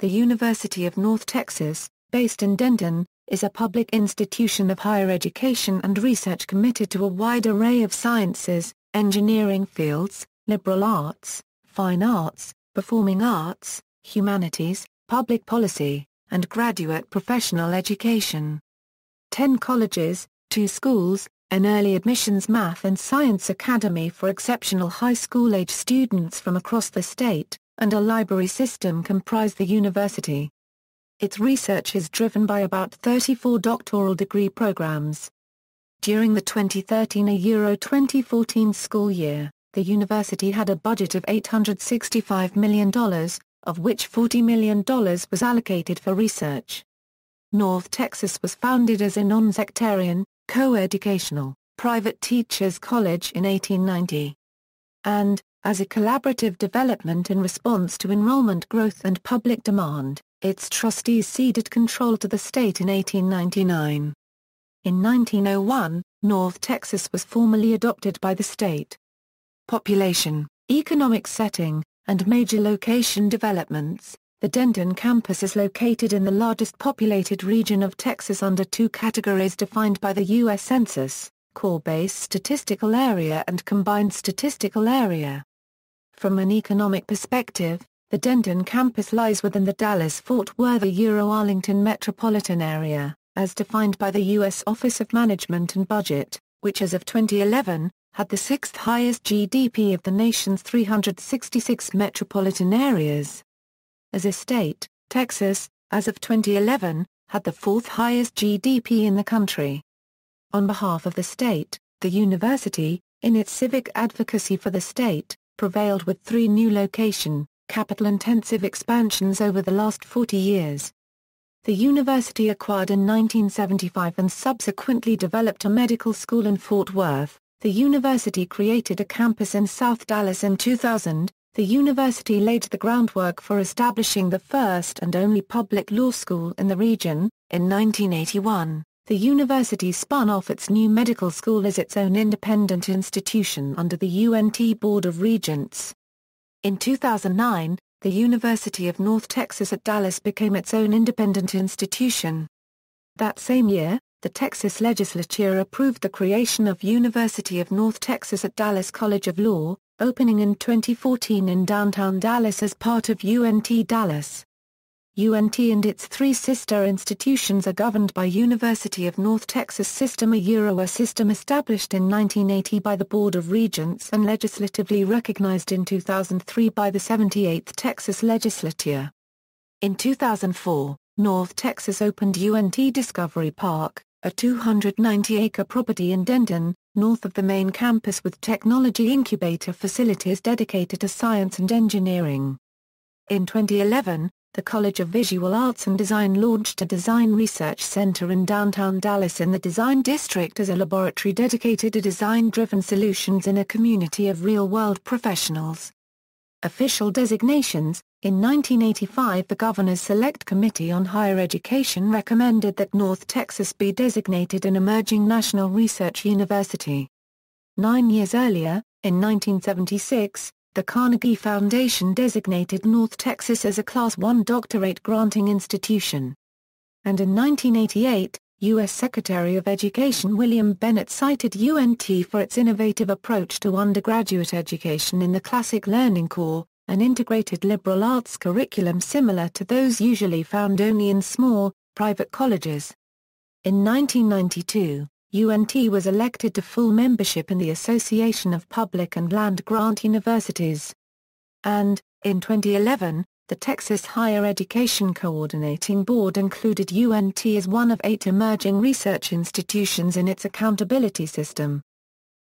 The University of North Texas, based in Denton, is a public institution of higher education and research committed to a wide array of sciences, engineering fields, liberal arts, fine arts, performing arts, humanities, public policy, and graduate professional education. 10 colleges, 2 schools, an early admissions math and science academy for exceptional high school-age students from across the state, and a library system comprise the university. Its research is driven by about 34 doctoral degree programs. During the 2013-2014 school year, the university had a budget of $865 million, of which $40 million was allocated for research. North Texas was founded as a nonsectarian, coeducational, private teachers' college in 1890. And, as a collaborative development in response to enrollment growth and public demand, its trustees ceded control to the state in 1899. In 1901, North Texas was formally adopted by the state. Population, economic setting, and major location developments. The Denton campus is located in the largest populated region of Texas under 2 categories defined by the U.S. Census, core-based statistical area and combined statistical area. From an economic perspective, the Denton campus lies within the Dallas-Fort Worth-Arlington metropolitan area, as defined by the U.S. Office of Management and Budget, which as of 2011, had the 6th highest GDP of the nation's 366 metropolitan areas. As a state, Texas, as of 2011, had the 4th highest GDP in the country. On behalf of the state, the university, in its civic advocacy for the state, prevailed with 3 new location, capital-intensive expansions over the last 40 years. The university acquired in 1975 and subsequently developed a medical school in Fort Worth. The university created a campus in South Dallas in 2000. The university laid the groundwork for establishing the first and only public law school in the region. In 1981, the university spun off its new medical school as its own independent institution under the UNT Board of Regents. In 2009, the University of North Texas at Dallas became its own independent institution. That same year, the Texas legislature approved the creation of University of North Texas at Dallas College of Law, opening in 2014 in downtown Dallas as part of UNT Dallas. UNT and its 3 sister institutions are governed by University of North Texas System, a system established in 1980 by the Board of Regents and legislatively recognized in 2003 by the 78th Texas Legislature. In 2004, North Texas opened UNT Discovery Park, a 290-acre property in Denton, north of the main campus with technology incubator facilities dedicated to science and engineering. In 2011, the College of Visual Arts and Design launched a design research center in downtown Dallas in the Design District as a laboratory dedicated to design-driven solutions in a community of real-world professionals. Official designations. In 1985, the Governor's Select Committee on Higher Education recommended that North Texas be designated an emerging national research university. 9 years earlier, in 1976, the Carnegie Foundation designated North Texas as a Class I doctorate-granting institution. And in 1988, U.S. Secretary of Education William Bennett cited UNT for its innovative approach to undergraduate education in the Classic Learning Core, an integrated liberal arts curriculum similar to those usually found only in small, private colleges. In 1992, UNT was elected to full membership in the Association of Public and Land-Grant Universities. And, in 2011, the Texas Higher Education Coordinating Board included UNT as one of 8 emerging research institutions in its accountability system.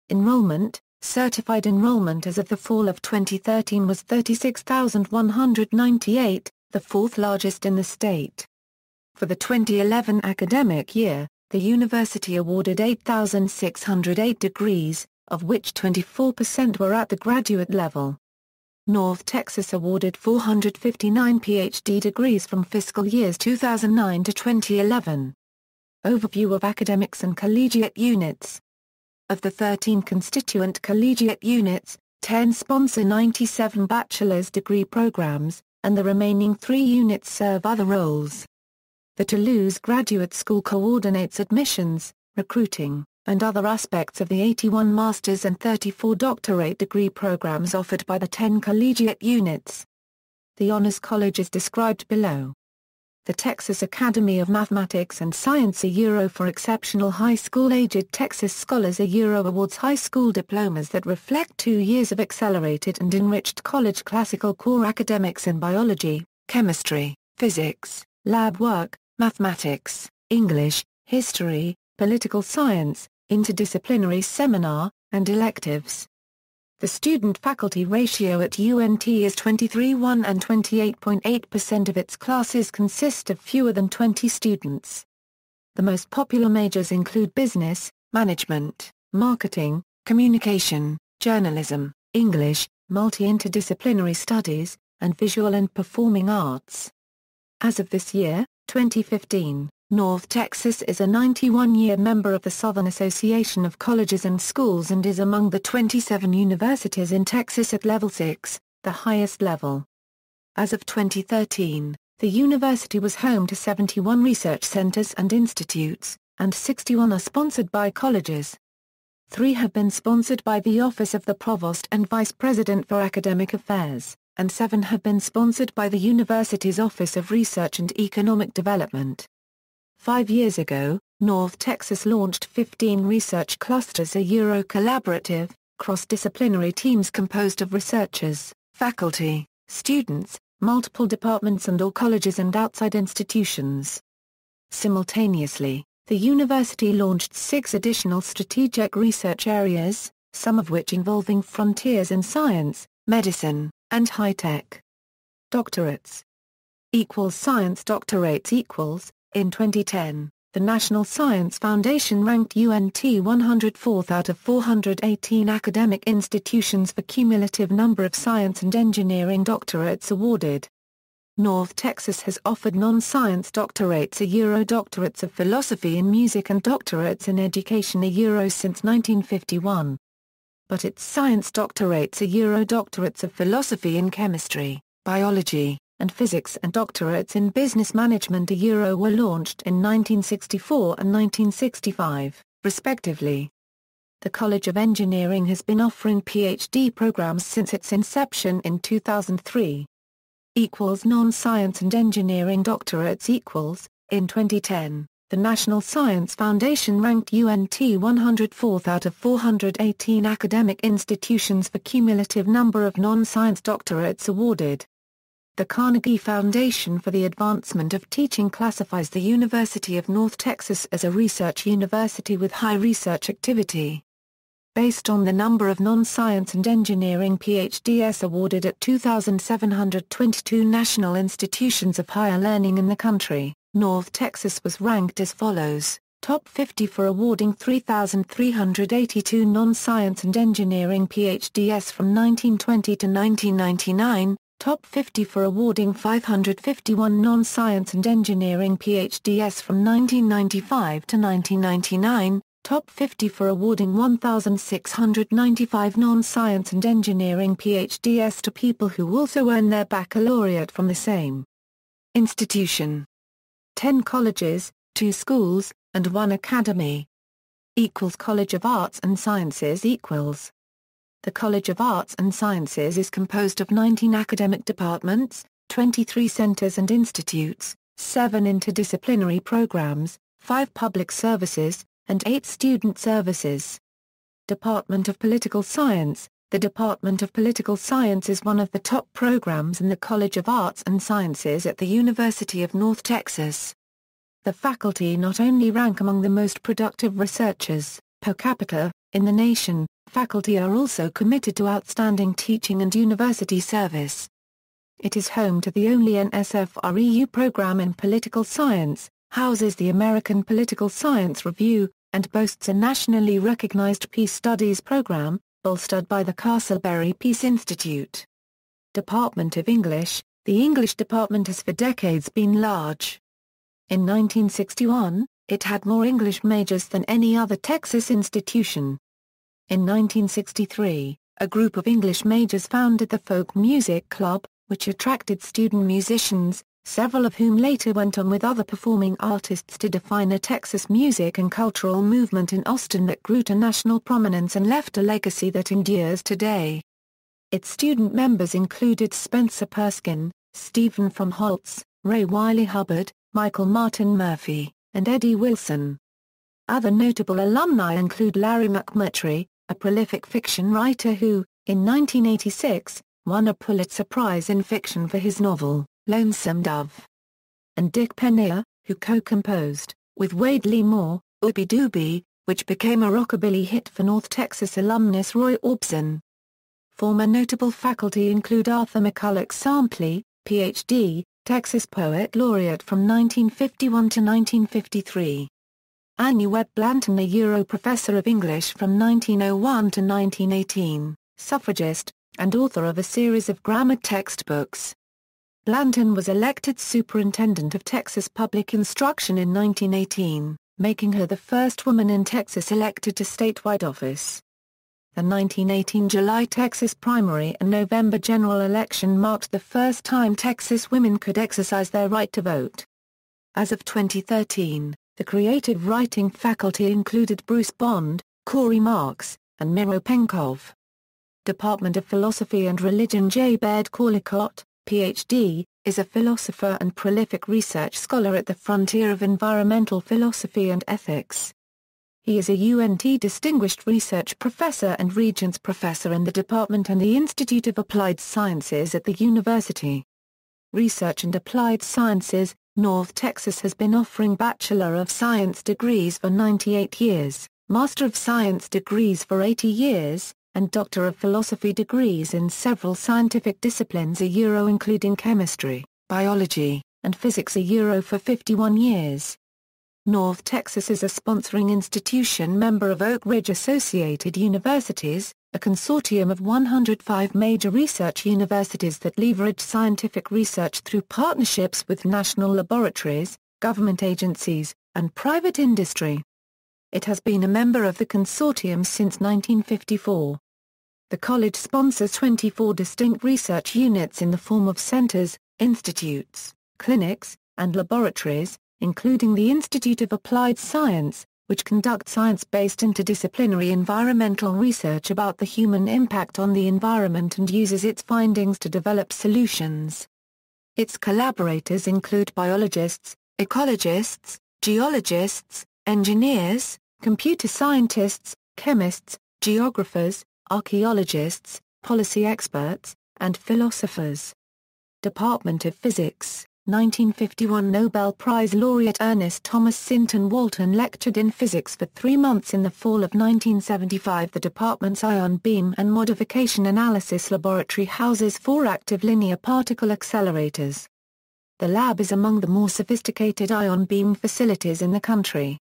Enrollment. Certified enrollment as of the fall of 2013 was 36,198, the 4th largest in the state. For the 2011 academic year, the university awarded 8,608 degrees, of which 24% were at the graduate level. North Texas awarded 459 PhD degrees from fiscal years 2009 to 2011. Overview of academics and collegiate units. Of the 13 constituent collegiate units, 10 sponsor 97 bachelor's degree programs, and the remaining 3 units serve other roles. The Toulouse Graduate School coordinates admissions, recruiting, and other aspects of the 81 master's and 34 doctorate degree programs offered by the 10 collegiate units. The Honors College is described below. The Texas Academy of Mathematics and Science for exceptional high school-aged Texas scholars awards high school diplomas that reflect 2 years of accelerated and enriched college classical core academics in biology, chemistry, physics, lab work, mathematics, English, history, political science, interdisciplinary seminar, and electives. The student-faculty ratio at UNT is 23:1 and 28.8% of its classes consist of fewer than 20 students. The most popular majors include business, management, marketing, communication, journalism, English, multi-interdisciplinary studies, and visual and performing arts. As of this year, 2015, North Texas is a 91-year member of the Southern Association of Colleges and Schools and is among the 27 universities in Texas at Level 6, the highest level. As of 2013, the university was home to 71 research centers and institutes, and 61 are sponsored by colleges. 3 have been sponsored by the Office of the Provost and Vice President for Academic Affairs, and 7 have been sponsored by the university's Office of Research and Economic Development. 5 years ago, North Texas launched 15 research clusters, a collaborative, cross-disciplinary teams composed of researchers, faculty, students, multiple departments and all colleges and outside institutions. Simultaneously, the university launched 6 additional strategic research areas, some of which involving frontiers in science, medicine, and high-tech. Doctorates equals science doctorates equals. In 2010, the National Science Foundation ranked UNT 104th out of 418 academic institutions for cumulative number of science and engineering doctorates awarded. North Texas has offered non-science doctorates doctorates of philosophy in music and doctorates in education since 1951. But its science doctorates doctorates of philosophy in chemistry, biology, and physics and doctorates in business management were launched in 1964 and 1965, respectively. The College of Engineering has been offering PhD programs since its inception in 2003. Non-science and engineering doctorates in 2010, the National Science Foundation ranked UNT 104th out of 418 academic institutions for cumulative number of non-science doctorates awarded. The Carnegie Foundation for the Advancement of Teaching classifies the University of North Texas as a research university with high research activity. Based on the number of non-science and engineering PhDs awarded at 2,722 national institutions of higher learning in the country, North Texas was ranked as follows: Top 50 for awarding 3,382 non-science and engineering PhDs from 1920 to 1999, Top 50 for awarding 551 non-science and engineering PhDs from 1995 to 1999, Top 50 for awarding 1,695 non-science and engineering PhDs to people who also earn their baccalaureate from the same institution. 10 colleges, 2 schools, and 1 academy. College of Arts and Sciences equals. The College of Arts and Sciences is composed of 19 academic departments, 23 centers and institutes, 7 interdisciplinary programs, 5 public services, and 8 student services. Department of Political Science. The Department of Political Science is one of the top programs in the College of Arts and Sciences at the University of North Texas. The faculty not only rank among the most productive researchers, per capita, in the nation, faculty are also committed to outstanding teaching and university service. It is home to the only NSFREU program in political science, houses the American Political Science Review, and boasts a nationally recognized peace studies program, bolstered by the Castleberry Peace Institute. Department of English. The English department has for decades been large. In 1961, it had more English majors than any other Texas institution. In 1963, a group of English majors founded the Folk Music Club, which attracted student musicians, several of whom later went on with other performing artists to define a Texas music and cultural movement in Austin that grew to national prominence and left a legacy that endures today. Its student members included Spencer Perskин, Stephen from Holtz, Ray Wiley Hubbard, Michael Martin Murphy, and Eddie Wilson. Other notable alumni include Larry McMurtry, a prolific fiction writer who, in 1986, won a Pulitzer Prize in Fiction for his novel, Lonesome Dove. And Dick Penier, who co-composed, with Wade Lee Moore, Ooby Dooby, which became a rockabilly hit for North Texas alumnus Roy Orbison. Former notable faculty include Arthur McCulloch Sampley, Ph.D., Texas Poet Laureate from 1951 to 1953. Annie Webb Blanton, a Euro Professor of English from 1901 to 1918, suffragist, and author of a series of grammar textbooks. Blanton was elected Superintendent of Texas Public Instruction in 1918, making her the first woman in Texas elected to statewide office. The 1918 July Texas primary and November general election marked the first time Texas women could exercise their right to vote. As of 2013, the creative writing faculty included Bruce Bond, Corey Marks, and Miro Penkov. Department of Philosophy and Religion. J. Baird Callicott, Ph.D., is a philosopher and prolific research scholar at the frontier of environmental philosophy and ethics. He is a UNT Distinguished Research Professor and Regents Professor in the Department and the Institute of Applied Sciences at the university. Research and Applied Sciences. North Texas has been offering Bachelor of Science degrees for 98 years, Master of Science degrees for 80 years, and Doctor of Philosophy degrees in several scientific disciplines including chemistry, biology, and physics for 51 years. North Texas is a sponsoring institution member of Oak Ridge Associated Universities, a consortium of 105 major research universities that leverage scientific research through partnerships with national laboratories, government agencies, and private industry. It has been a member of the consortium since 1954. The college sponsors 24 distinct research units in the form of centers, institutes, clinics, and laboratories, including the Institute of Applied Science, which conducts science-based interdisciplinary environmental research about the human impact on the environment and uses its findings to develop solutions. Its collaborators include biologists, ecologists, geologists, engineers, computer scientists, chemists, geographers, archaeologists, policy experts, and philosophers. Department of Physics. 1951 Nobel Prize laureate Ernest Thomas Sinton Walton lectured in physics for 3 months in the fall of 1975. The department's ion beam and modification analysis laboratory houses 4 active linear particle accelerators. The lab is among the more sophisticated ion beam facilities in the country.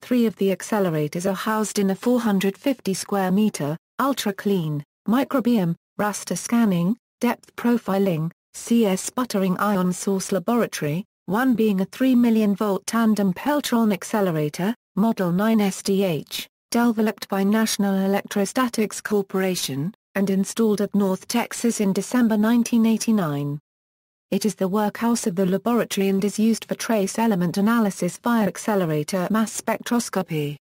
3 of the accelerators are housed in a 450 square meter, ultra-clean, microbeam, raster scanning, depth profiling, CS sputtering ion source laboratory, one being a 3 million volt tandem Peltron accelerator, Model 9 SDH, developed by National Electrostatics Corporation, and installed at North Texas in December 1989. It is the workhouse of the laboratory and is used for trace element analysis via accelerator mass spectroscopy.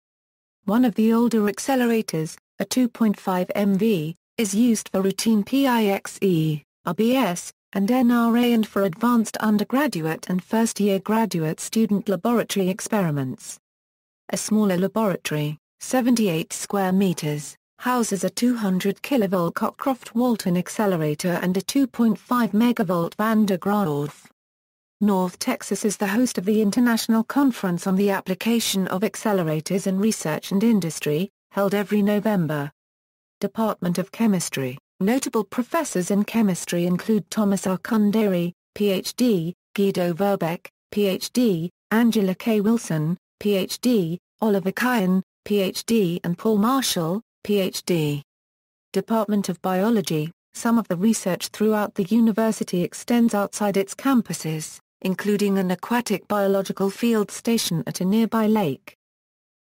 One of the older accelerators, a 2.5 MV, is used for routine PIXE, RBS, and NRA and for advanced undergraduate and first-year graduate student laboratory experiments. A smaller laboratory, 78 square meters, houses a 200 kV Cockcroft-Walton accelerator and a 2.5 MV Van der Graaf. North Texas is the host of the International Conference on the Application of Accelerators in Research and Industry, held every November. Department of Chemistry. Notable professors in chemistry include Thomas R. Kunderi, Ph.D., Guido Verbeck, Ph.D., Angela K. Wilson, Ph.D., Oliver Kyan, Ph.D. and Paul Marshall, Ph.D. Department of Biology. Some of the research throughout the university extends outside its campuses, including an aquatic biological field station at a nearby lake.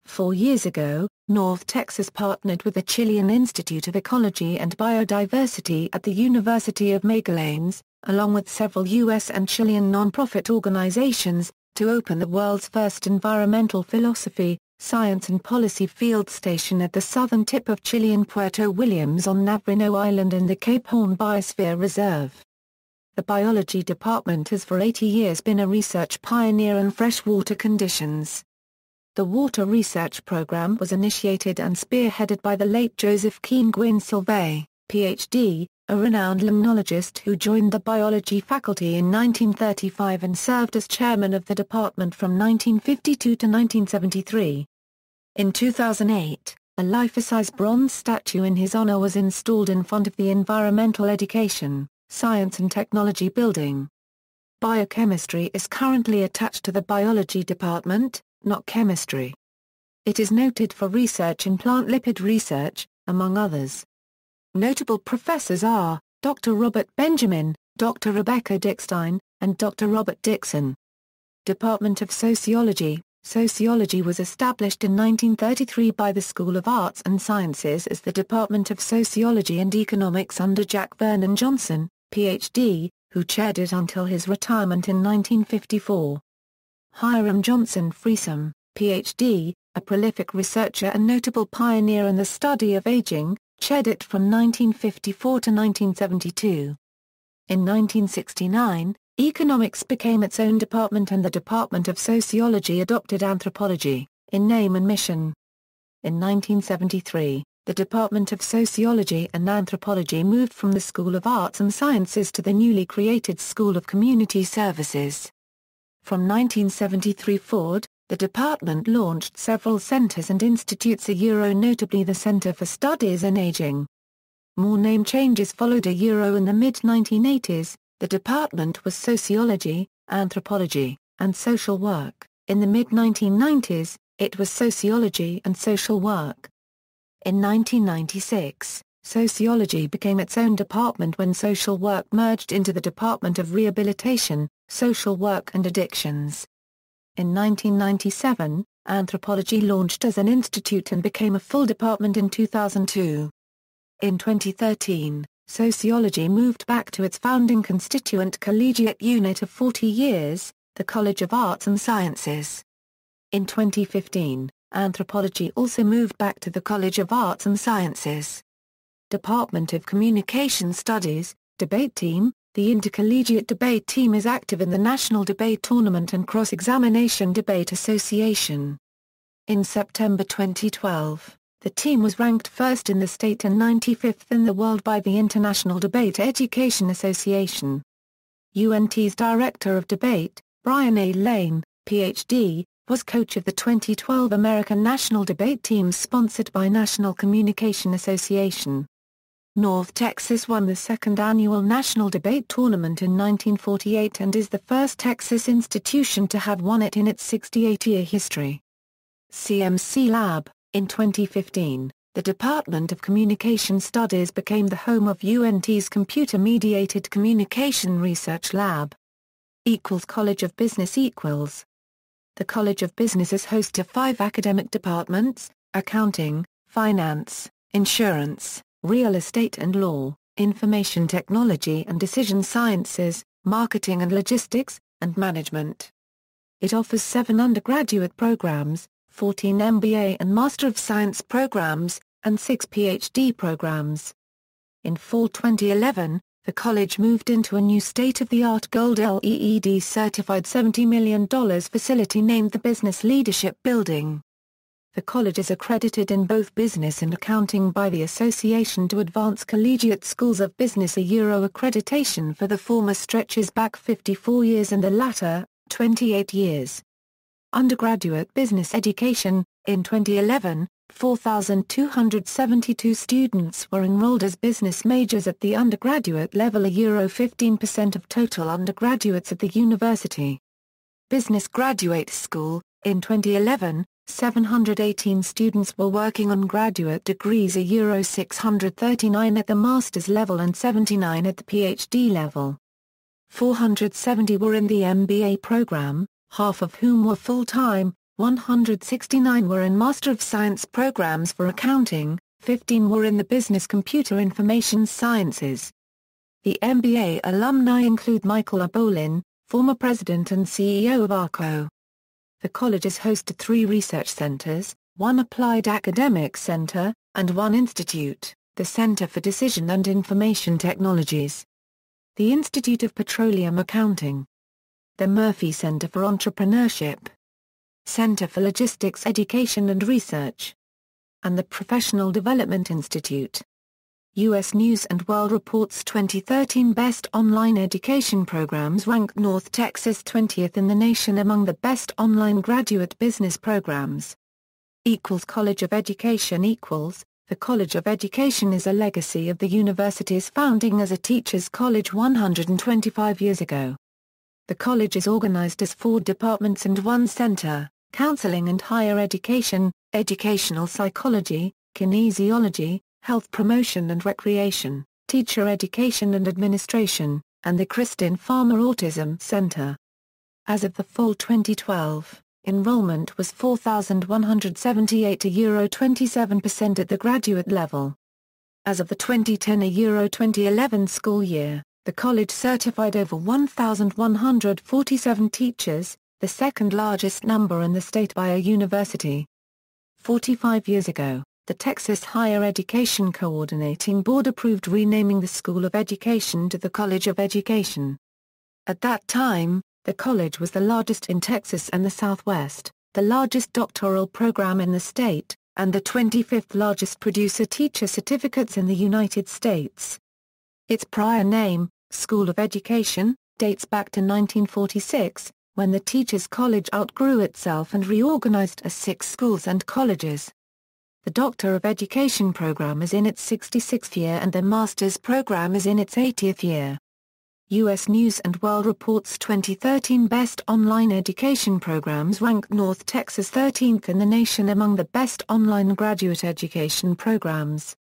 4 years ago, North Texas partnered with the Chilean Institute of Ecology and Biodiversity at the University of Magallanes, along with several U.S. and Chilean non-profit organizations, to open the world's first environmental philosophy, science and policy field station at the southern tip of Chilean Puerto Williams on Navarino Island in the Cape Horn Biosphere Reserve. The biology department has for 80 years been a research pioneer in freshwater conditions. The water research program was initiated and spearheaded by the late Joseph Keen Gwyn-Sylvain, Ph.D., a renowned limnologist who joined the biology faculty in 1935 and served as chairman of the department from 1952 to 1973. In 2008, a life-size bronze statue in his honor was installed in front of the Environmental Education, Science and Technology building. Biochemistry is currently attached to the biology department, not chemistry. It is noted for research in plant lipid research, among others. Notable professors are Dr. Robert Benjamin, Dr. Rebecca Dickstein, and Dr. Robert Dixon. Department of Sociology. Sociology was established in 1933 by the School of Arts and Sciences as the Department of Sociology and Economics under Jack Vernon Johnson, Ph.D., who chaired it until his retirement in 1954. Hiram Johnson Freesom, Ph.D., a prolific researcher and notable pioneer in the study of aging, chaired it from 1954 to 1972. In 1969, economics became its own department and the Department of Sociology adopted anthropology, in name and mission. In 1973, the Department of Sociology and Anthropology moved from the School of Arts and Sciences to the newly created School of Community Services. From 1973 forward, the department launched several centers and institutes notably the Center for Studies in Aging. More name changes followed in the mid-1980s, the department was Sociology, Anthropology, and Social Work. In the mid-1990s, it was Sociology and Social Work. In 1996, Sociology became its own department when Social Work merged into the Department of Rehabilitation, Social Work and Addictions. In 1997, Anthropology launched as an institute and became a full department in 2002. In 2013, Sociology moved back to its founding constituent collegiate unit of 40 years, the College of Arts and Sciences. In 2015, Anthropology also moved back to the College of Arts and Sciences. Department of Communication Studies, Debate Team. The Intercollegiate Debate Team is active in the National Debate Tournament and Cross-Examination Debate Association. In September 2012, the team was ranked first in the state and 95th in the world by the International Debate Education Association. UNT's Director of Debate, Brian A. Lane, Ph.D., was coach of the 2012 American National Debate Team sponsored by National Communication Association. North Texas won the second annual National Debate Tournament in 1948 and is the first Texas institution to have won it in its 68-year history. CMC Lab. In 2015, the Department of Communication Studies became the home of UNT's Computer-Mediated Communication Research Lab. College of Business. The College of Business is host to 5 academic departments: accounting, finance, insurance, real estate and law, information technology and decision sciences, marketing and logistics, and management. It offers 7 undergraduate programs, 14 MBA and Master of Science programs, and 6 PhD programs. In fall 2011, the college moved into a new state-of-the-art Gold LEED certified $70 million facility named the Business Leadership Building. The college is accredited in both business and accounting by the Association to Advance Collegiate Schools of Business. Accreditation for the former stretches back 54 years and the latter, 28 years. Undergraduate Business Education. In 2011, 4,272 students were enrolled as business majors at the undergraduate level, 15% of total undergraduates at the university. Business Graduate School. In 2011, 718 students were working on graduate degrees, 639 at the master's level and 79 at the PhD level. 470 were in the MBA program, half of whom were full-time, 169 were in Master of Science programs for accounting, 15 were in the Business Computer Information Sciences. The MBA alumni include Michael Abolin, former president and CEO of ARCO. The colleges hosted 3 research centers, 1 applied academic center, and 1 institute, the Center for Decision and Information Technologies. The Institute of Petroleum Accounting. The Murphy Center for Entrepreneurship. Center for Logistics Education and Research. And the Professional Development Institute. U.S. News & World Report's 2013 Best Online Education Programs ranked North Texas 20th in the nation among the best online graduate business programs. College of Education The College of Education is a legacy of the university's founding as a teachers' college 125 years ago. The college is organized as 4 departments and 1 center: counseling and higher education, educational psychology, kinesiology, health promotion and recreation, teacher education and administration, and the Kristin Farmer Autism Center. As of the fall 2012, enrollment was 4,178, a euro 27% at the graduate level. As of the 2010-2011 school year, the college certified over 1,147 teachers, the second largest number in the state by a university. 45 years ago, the Texas Higher Education Coordinating Board approved renaming the School of Education to the College of Education. At that time, the college was the largest in Texas and the Southwest, the largest doctoral program in the state, and the 25th largest producer-teacher certificates in the United States. Its prior name, School of Education, dates back to 1946, when the Teachers College outgrew itself and reorganized as 6 schools and colleges. The Doctor of Education program is in its 66th year and the Master's program is in its 80th year. U.S. News & World Report's 2013 Best Online Education Programs ranked North Texas 13th in the nation among the best online graduate education programs.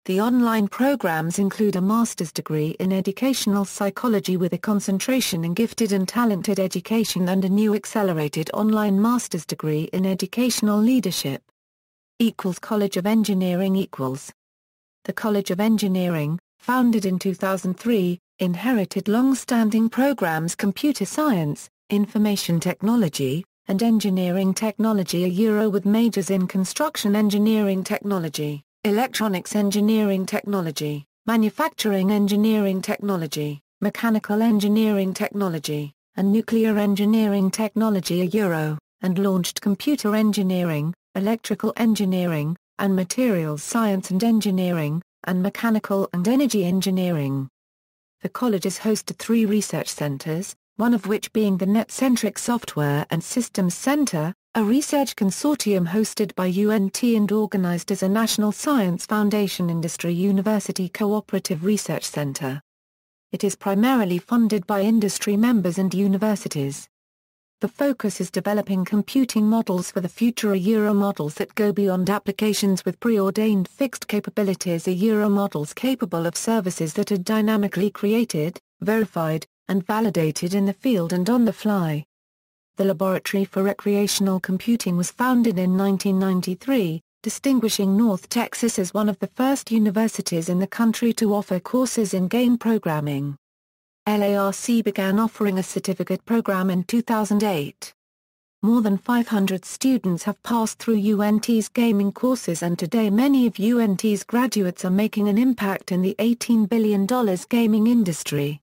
The online programs include a master's degree in educational psychology with a concentration in gifted and talented education and a new accelerated online master's degree in educational leadership. College of Engineering The College of Engineering, founded in 2003, inherited long-standing programs computer science, information technology, and engineering technology with majors in construction engineering technology, electronics engineering technology, manufacturing engineering technology, mechanical engineering technology, and nuclear engineering technology and launched computer engineering, electrical engineering, and materials science and engineering, and mechanical and energy engineering. The college has hosted 3 research centers, one of which being the Net-Centric Software and Systems Center, a research consortium hosted by UNT and organized as a National Science Foundation Industry University Cooperative Research Center. It is primarily funded by industry members and universities. The focus is developing computing models for the future models that go beyond applications with preordained fixed capabilities models capable of services that are dynamically created, verified, and validated in the field and on the fly. The Laboratory for Recreational Computing was founded in 1993, distinguishing North Texas as one of the first universities in the country to offer courses in game programming. LARC began offering a certificate program in 2008. More than 500 students have passed through UNT's gaming courses and today many of UNT's graduates are making an impact in the $18 billion gaming industry.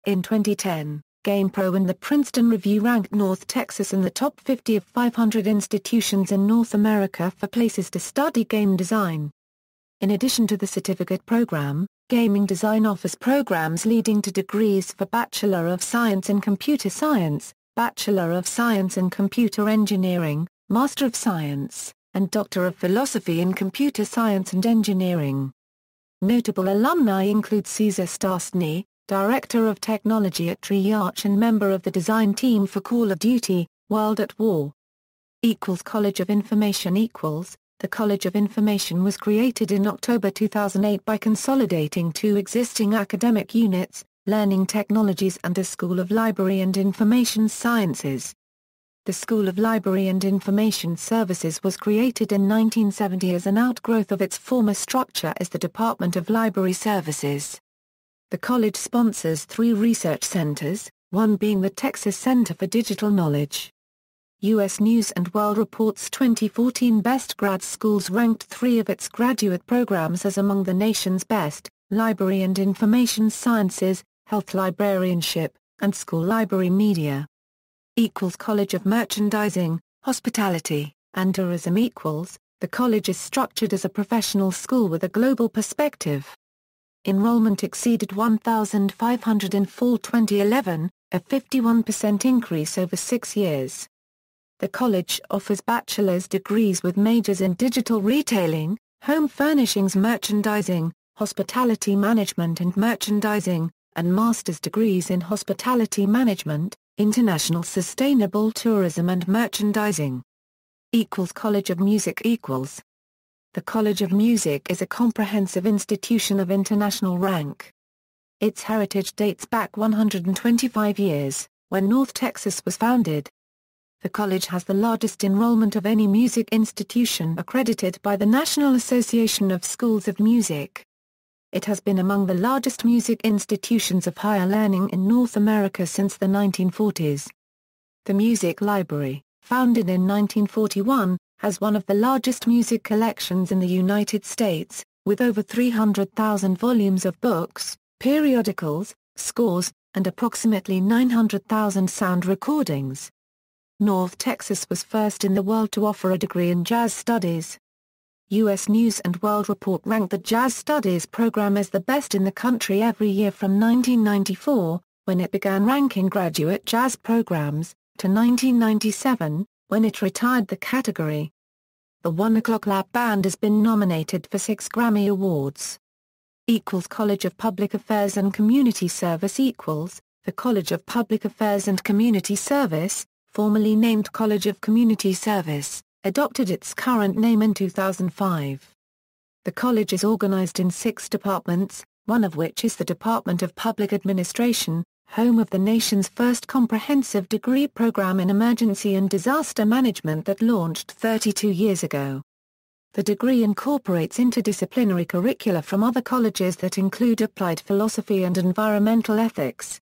In 2010, GamePro and the Princeton Review ranked North Texas in the top 50 of 500 institutions in North America for places to study game design. In addition to the certificate program, Gaming Design offers programs leading to degrees for Bachelor of Science in Computer Science, Bachelor of Science in Computer Engineering, Master of Science, and Doctor of Philosophy in Computer Science and Engineering. Notable alumni include Cesar Stastny, Director of Technology at Treyarch and member of the design team for Call of Duty, World at War. College of Information The College of Information was created in October 2008 by consolidating 2 existing academic units, Learning Technologies and a School of Library and Information Sciences. The School of Library and Information Services was created in 1970 as an outgrowth of its former structure as the Department of Library Services. The college sponsors 3 research centers, one being the Texas Center for Digital Knowledge. U.S. News & World Report's 2014 Best Grad Schools ranked 3 of its graduate programs as among the nation's best: Library and Information Sciences, Health Librarianship, and School Library Media. College of Merchandising, Hospitality, and Tourism. The college is structured as a professional school with a global perspective. Enrollment exceeded 1,500 in fall 2011, a 51% increase over 6 years. The college offers bachelor's degrees with majors in digital retailing, home furnishings merchandising, hospitality management and merchandising, and master's degrees in hospitality management, international sustainable tourism and merchandising. College of Music. The College of Music is a comprehensive institution of international rank. Its heritage dates back 125 years, when North Texas was founded. The college has the largest enrollment of any music institution accredited by the National Association of Schools of Music. It has been among the largest music institutions of higher learning in North America since the 1940s. The Music Library, founded in 1941, has one of the largest music collections in the United States, with over 300,000 volumes of books, periodicals, scores, and approximately 900,000 sound recordings. North Texas was first in the world to offer a degree in jazz studies. U.S. News & World Report ranked the Jazz Studies program as the best in the country every year from 1994, when it began ranking graduate jazz programs, to 1997, when it retired the category. The 1 O'Clock Lab Band has been nominated for 6 Grammy Awards. College of Public Affairs and Community Service. The College of Public Affairs and Community Service, formerly named College of Community Service, adopted its current name in 2005. The college is organized in 6 departments, one of which is the Department of Public Administration, home of the nation's first comprehensive degree program in emergency and disaster management that launched 32 years ago. The degree incorporates interdisciplinary curricula from other colleges that include applied philosophy and environmental ethics.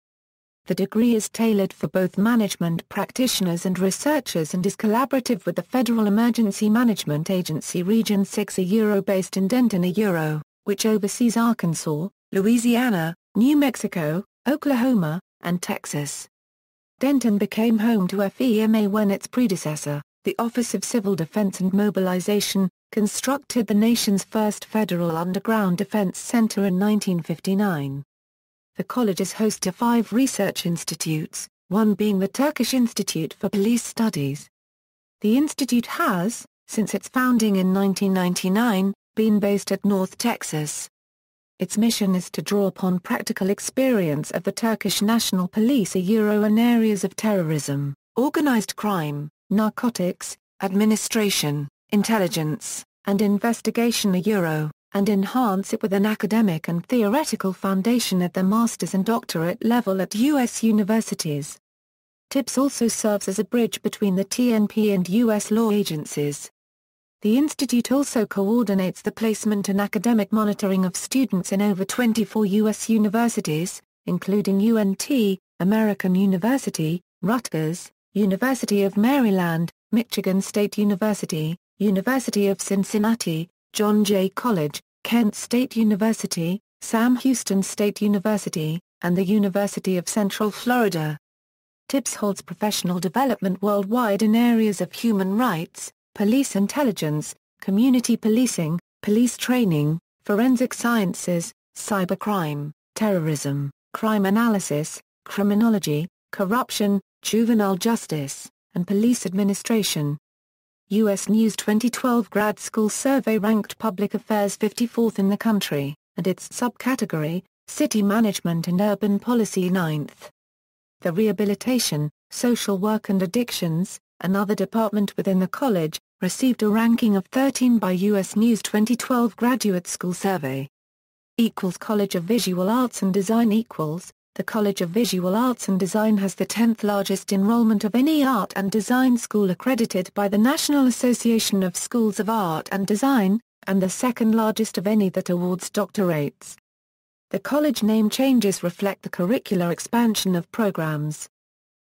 The degree is tailored for both management practitioners and researchers and is collaborative with the Federal Emergency Management Agency Region 6 based in Denton, which oversees Arkansas, Louisiana, New Mexico, Oklahoma, and Texas. Denton became home to FEMA when its predecessor, the Office of Civil Defense and Mobilization, constructed the nation's first federal underground defense center in 1959. The college is host to 5 research institutes, one being the Turkish Institute for Police Studies. The institute has, since its founding in 1999, been based at North Texas. Its mission is to draw upon practical experience of the Turkish National Police in areas of terrorism, organized crime, narcotics, administration, intelligence, and investigation and enhance it with an academic and theoretical foundation at the master's and doctorate level at U.S. universities. TIPS also serves as a bridge between the TNP and U.S. law agencies. The institute also coordinates the placement and academic monitoring of students in over 24 U.S. universities, including UNT, American University, Rutgers, University of Maryland, Michigan State University, University of Cincinnati, John Jay College, Kent State University, Sam Houston State University, and the University of Central Florida. TIPS holds professional development worldwide in areas of human rights, police intelligence, community policing, police training, forensic sciences, cybercrime, terrorism, crime analysis, criminology, corruption, juvenile justice, and police administration. U.S. News 2012 Grad School Survey ranked Public Affairs 54th in the country, and its subcategory, City Management and Urban Policy 9th. The Rehabilitation, Social Work and Addictions, another department within the college, received a ranking of 13 by U.S. News 2012 Graduate School Survey. College of Visual Arts and Design. The College of Visual Arts and Design has the 10th largest enrollment of any art and design school accredited by the National Association of Schools of Art and Design, and the second largest of any that awards doctorates. The college name changes reflect the curricular expansion of programs.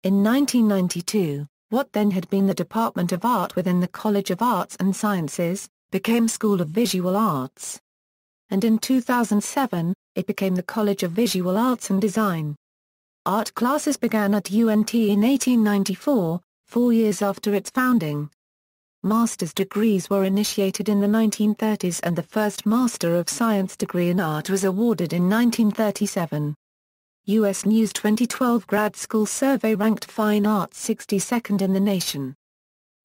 In 1992, what then had been the Department of Art within the College of Arts and Sciences, became School of Visual Arts. And in 2007, it became the College of Visual Arts and Design. Art classes began at UNT in 1894, 4 years after its founding. Master's degrees were initiated in the 1930s and the first Master of Science degree in art was awarded in 1937. U.S. News 2012 Grad School Survey ranked fine arts 62nd in the nation.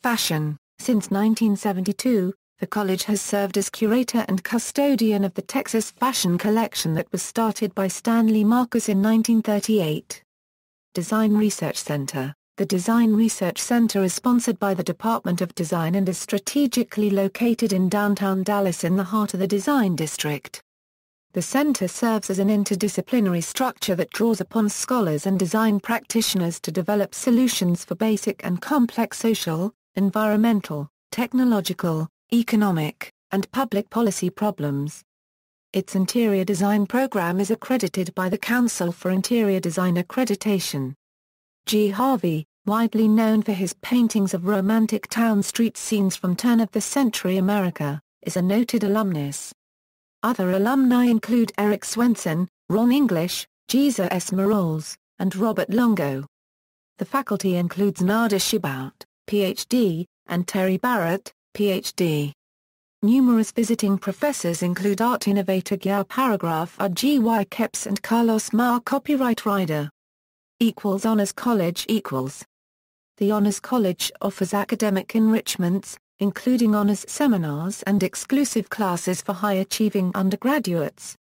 Fashion. Since 1972, the college has served as curator and custodian of the Texas Fashion Collection that was started by Stanley Marcus in 1938. Design Research Center. The Design Research Center is sponsored by the Department of Design and is strategically located in downtown Dallas in the heart of the Design District. The center serves as an interdisciplinary structure that draws upon scholars and design practitioners to develop solutions for basic and complex social, environmental, technological, economic, and public policy problems. Its interior design program is accredited by the Council for Interior Design Accreditation. G. Harvey, widely known for his paintings of romantic town street scenes from turn-of-the-century America, is a noted alumnus. Other alumni include Eric Swenson, Ron English, Geza Esmeralda, and Robert Longo. The faculty includes Nada Shibout, Ph.D., and Terry Barrett, Ph.D. Numerous visiting professors include art innovator Gyao Paragraph R.G.Y. Kepps and Carlos Ma, copyright rider. Honors College. The Honors College offers academic enrichments, including honors seminars and exclusive classes for high-achieving undergraduates.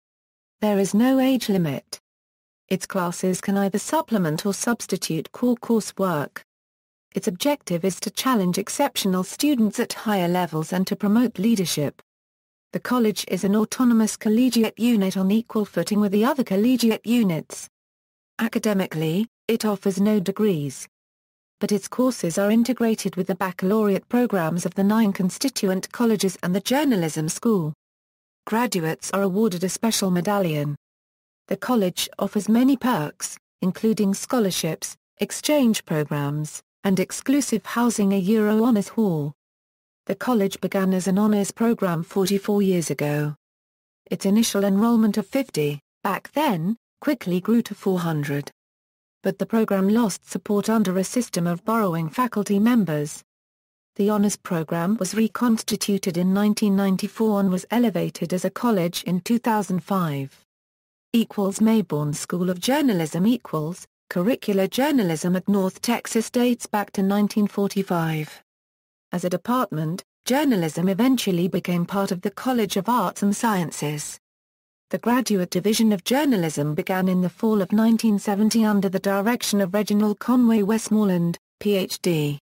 There is no age limit. Its classes can either supplement or substitute core coursework. Its objective is to challenge exceptional students at higher levels and to promote leadership. The college is an autonomous collegiate unit on equal footing with the other collegiate units. Academically, it offers no degrees. But its courses are integrated with the baccalaureate programs of the 9 constituent colleges and the journalism school. Graduates are awarded a special medallion. The college offers many perks, including scholarships, exchange programs, and exclusive housing Honors Hall. The college began as an honors program 44 years ago. Its initial enrollment of 50, back then, quickly grew to 400. But the program lost support under a system of borrowing faculty members. The honors program was reconstituted in 1994 and was elevated as a college in 2005. Mayborn School of Journalism Curricular journalism at North Texas dates back to 1945. As a department, journalism eventually became part of the College of Arts and Sciences. The Graduate Division of Journalism began in the fall of 1970 under the direction of Reginald Conway Westmoreland, Ph.D.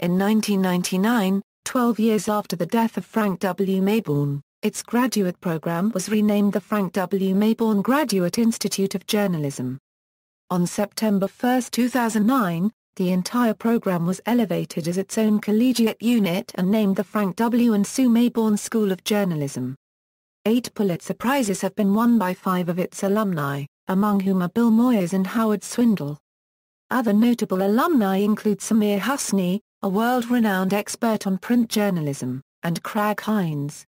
In 1999, 12 years after the death of Frank W. Mayborn, its graduate program was renamed the Frank W. Mayborn Graduate Institute of Journalism. On September 1, 2009, the entire program was elevated as its own collegiate unit and named the Frank W. and Sue Mayborn School of Journalism. 8 Pulitzer Prizes have been won by 5 of its alumni, among whom are Bill Moyers and Howard Swindle. Other notable alumni include Samir Husni, a world-renowned expert on print journalism, and Craig Hines.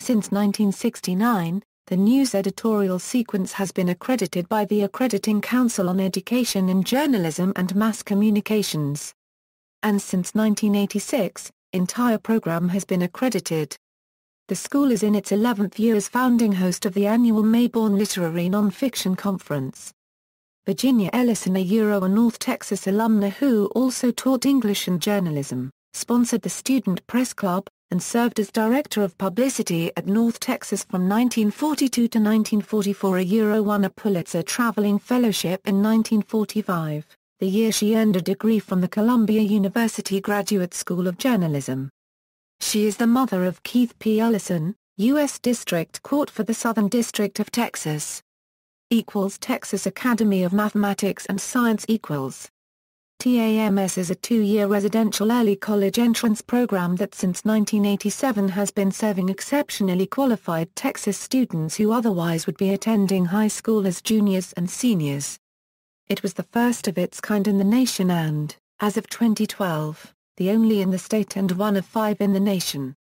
Since 1969, the news editorial sequence has been accredited by the Accrediting Council on Education in Journalism and Mass Communications. And since 1986, entire program has been accredited. The school is in its 11th year as founding host of the annual Mayborn Literary Nonfiction Conference. Virginia Ellison, a North Texas alumna who also taught English and journalism, sponsored the Student Press Club, and served as Director of Publicity at North Texas from 1942 to 1944. Won a Pulitzer Traveling Fellowship in 1945, the year she earned a degree from the Columbia University Graduate School of Journalism. She is the mother of Keith P. Ellison, U.S. District Court for the Southern District of Texas. Texas Academy of Mathematics and Science TAMS is a 2-year residential early college entrance program that since 1987 has been serving exceptionally qualified Texas students who otherwise would be attending high school as juniors and seniors. It was the first of its kind in the nation and, as of 2012, the only in the state and one of 5 in the nation.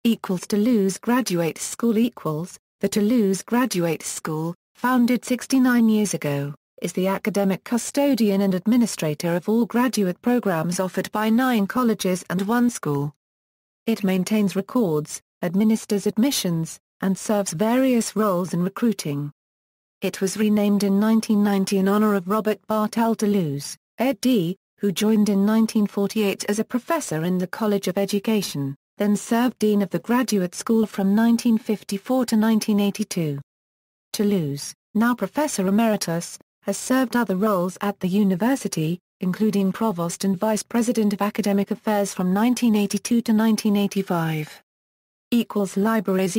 Toulouse Graduate School The Toulouse Graduate School, founded 69 years ago, is the academic custodian and administrator of all graduate programs offered by 9 colleges and 1 school. It maintains records, administers admissions, and serves various roles in recruiting. It was renamed in 1990 in honor of Robert Bartel Toulouse, Ed.D., who joined in 1948 as a professor in the College of Education, then served dean of the graduate school from 1954 to 1982. Toulouse, now professor emeritus, has served other roles at the university, including provost and vice president of academic affairs from 1982 to 1985. Libraries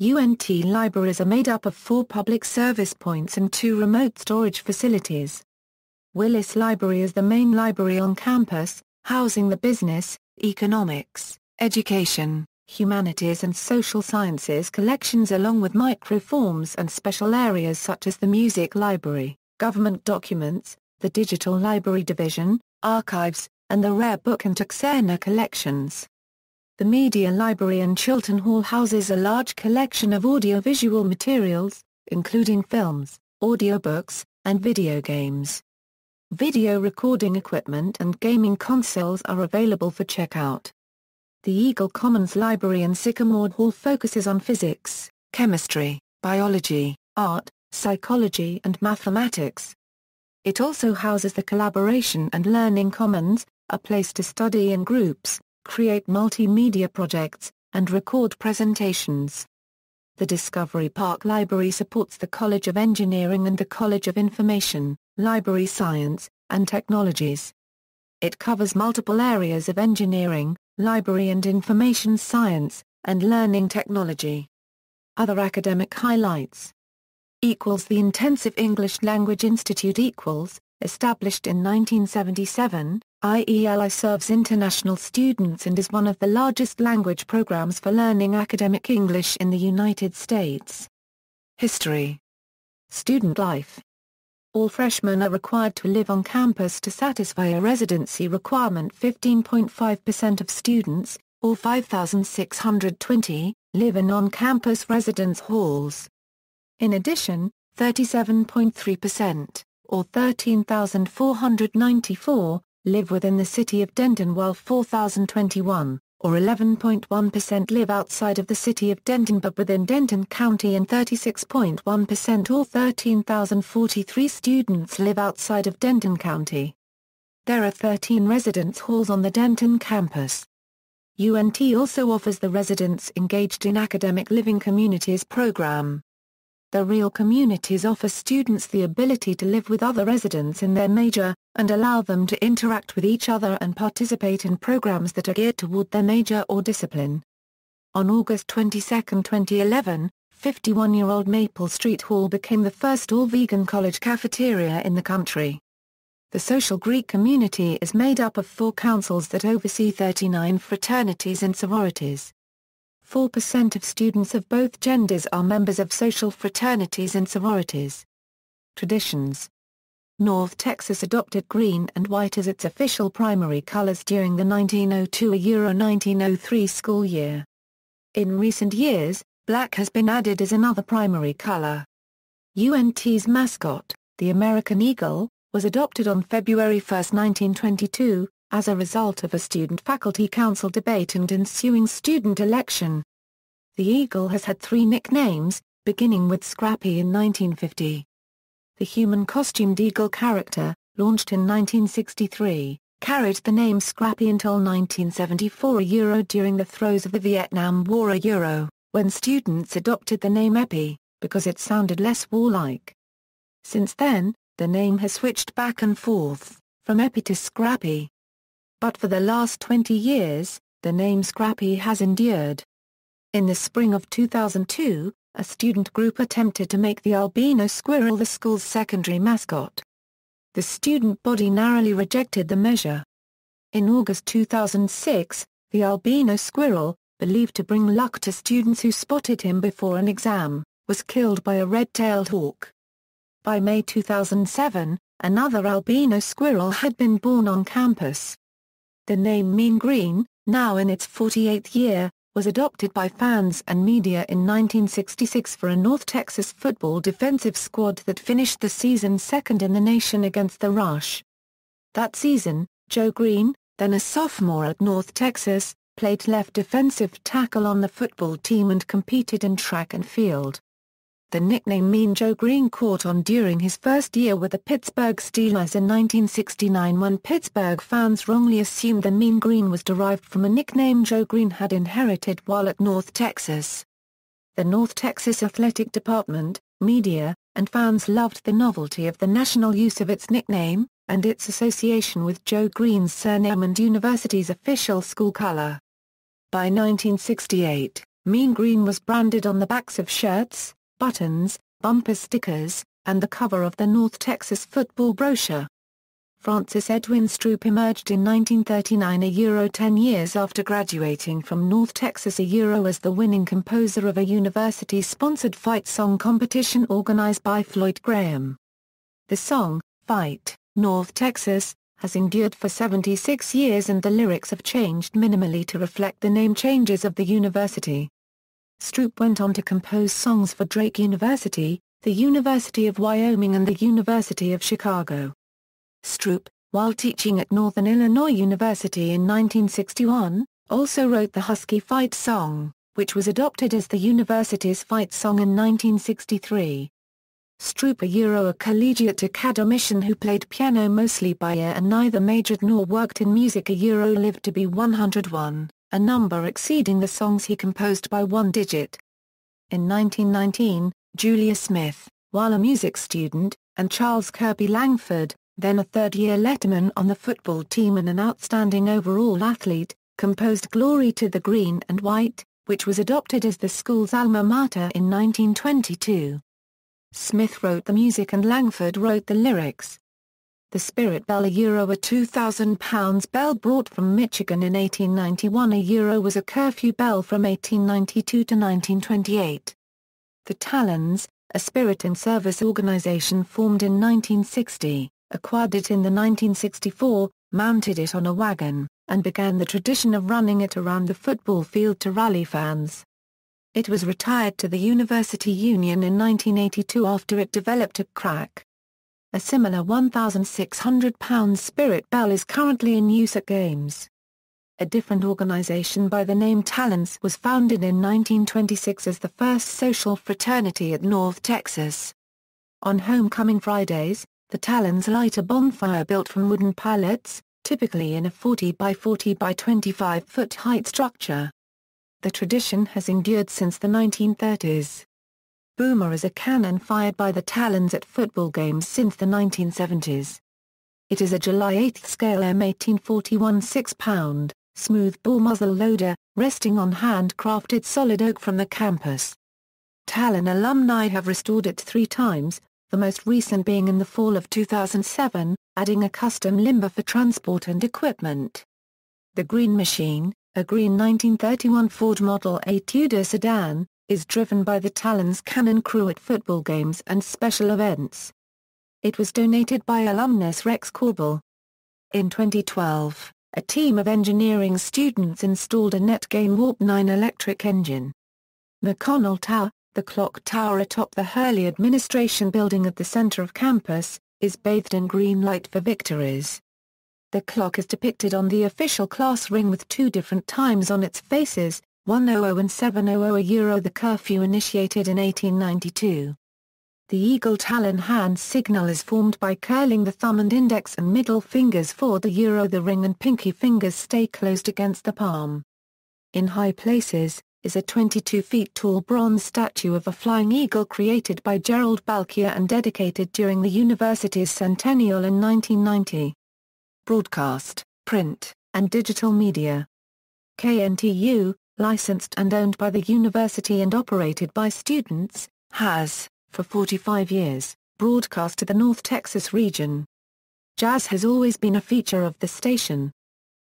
UNT libraries are made up of 4 public service points and 2 remote storage facilities. Willis Library is the main library on campus, housing the business, economics, education, humanities and social sciences collections along with microforms and special areas such as the music library, government documents, the digital library division, archives, and the rare book and Texana collections. The media library in Chilton Hall houses a large collection of audiovisual materials, including films, audiobooks, and video games. Video recording equipment and gaming consoles are available for checkout. The Eagle Commons Library in Sycamore Hall focuses on physics, chemistry, biology, art, psychology and mathematics. It also houses the Collaboration and Learning Commons, a place to study in groups, create multimedia projects, and record presentations. The Discovery Park Library supports the College of Engineering and the College of Information, Library Science, and Technologies. It covers multiple areas of engineering, library and information science, and learning technology. Other academic highlights. The Intensive English Language Institute established in 1977, IELI serves international students and is one of the largest language programs for learning academic English in the United States. History. Student life. All freshmen are required to live on campus to satisfy a residency requirement. 15.5% of students, or 5,620, live in on-campus residence halls. In addition, 37.3%, or 13,494, live within the city of Denton while 4,021, or 11.1% live outside of the city of Denton but within Denton County and 36.1% or 13,043 students live outside of Denton County. There are 13 residence halls on the Denton campus. UNT also offers the Residents Engaged in Academic Living Communities program. The Real Communities offers students the ability to live with other residents in their major, and allow them to interact with each other and participate in programs that are geared toward their major or discipline. On August 22, 2011, 51-year-old Maple Street Hall became the first all-vegan college cafeteria in the country. The Social Greek community is made up of 4 councils that oversee 39 fraternities and sororities. 4% of students of both genders are members of social fraternities and sororities. Traditions. North Texas adopted green and white as its official primary colors during the 1902–1903 school year. In recent years, black has been added as another primary color. UNT's mascot, the American Eagle, was adopted on February 1, 1922, as a result of a student-faculty council debate and ensuing student election. The Eagle has had 3 nicknames, beginning with Scrappy in 1950. The human-costumed Eagle character, launched in 1963, carried the name Scrappy until 1974 during the throes of the Vietnam War when students adopted the name Epi, because it sounded less warlike. Since then, the name has switched back and forth, from Epi to Scrappy. But for the last 20 years, the name Scrappy has endured. In the spring of 2002, a student group attempted to make the albino squirrel the school's secondary mascot. The student body narrowly rejected the measure. In August 2006, the albino squirrel, believed to bring luck to students who spotted him before an exam, was killed by a red-tailed hawk. By May 2007, another albino squirrel had been born on campus. The name Mean Green, now in its 48th year, was adopted by fans and media in 1966 for a North Texas football defensive squad that finished the season second in the nation against the Rush. That season, Joe Green, then a sophomore at North Texas, played left defensive tackle on the football team and competed in track and field. The nickname Mean Joe Green caught on during his first year with the Pittsburgh Steelers in 1969 when Pittsburgh fans wrongly assumed the Mean Green was derived from a nickname Joe Green had inherited while at North Texas. The North Texas Athletic Department, media, and fans loved the novelty of the national use of its nickname, and its association with Joe Green's surname and university's official school color. By 1968, Mean Green was branded on the backs of shirts, buttons, bumper stickers, and the cover of the North Texas football brochure. Francis Edwin Stroop emerged in 1939 10 years after graduating from North Texas as the winning composer of a university-sponsored fight song competition organized by Floyd Graham. The song, Fight, North Texas, has endured for 76 years and the lyrics have changed minimally to reflect the name changes of the university. Stroop went on to compose songs for Drake University, the University of Wyoming and the University of Chicago. Stroop, while teaching at Northern Illinois University in 1961, also wrote the Husky Fight song, which was adopted as the university's fight song in 1963. Stroop, a collegiate academician who played piano mostly by ear and neither majored nor worked in music, lived to be 101, a number exceeding the songs he composed by one digit. In 1919, Julia Smith, while a music student, and Charles Kirby Langford, then a third-year letterman on the football team and an outstanding overall athlete, composed Glory to the Green and White, which was adopted as the school's alma mater in 1922. Smith wrote the music and Langford wrote the lyrics. The Spirit Bell, a 2,000-pound bell brought from Michigan in 1891, was a curfew bell from 1892 to 1928. The Talons, a spirit and service organization formed in 1960, acquired it in the 1964, mounted it on a wagon, and began the tradition of running it around the football field to rally fans. It was retired to the University Union in 1982 after it developed a crack. A similar 1,600-pound Spirit Bell is currently in use at games. A different organization by the name Talons was founded in 1926 as the first social fraternity at North Texas. On homecoming Fridays, the Talons light a bonfire built from wooden pallets, typically in a 40 by 40 by 25-foot height structure. The tradition has endured since the 1930s. Boomer is a cannon fired by the Talons at football games since the 1970s. It is a July 8 scale M1841 6-pound, smooth bore muzzle loader, resting on handcrafted solid oak from the campus. Talon alumni have restored it 3 times, the most recent being in the fall of 2007, adding a custom limber for transport and equipment. The Green Machine, a green 1931 Ford Model A Tudor sedan, is driven by the Talons cannon crew at football games and special events. It was donated by alumnus Rex Corbel. In 2012, a team of engineering students installed a NetGain Warp 9 electric engine. McConnell Tower, the clock tower atop the Hurley Administration Building at the center of campus, is bathed in green light for victories. The clock is depicted on the official class ring with 2 different times on its faces, 1:00 and 7:00. The curfew initiated in 1892. The Eagle Talon hand signal is formed by curling the thumb and index and middle fingers forward. The ring and pinky fingers stay closed against the palm. In high places, is a 22 feet tall bronze statue of a flying eagle created by Gerald Balkier and dedicated during the university's centennial in 1990. Broadcast, print, and digital media. KNTU, licensed and owned by the university and operated by students, has, for 45 years, broadcast to the North Texas region. Jazz has always been a feature of the station.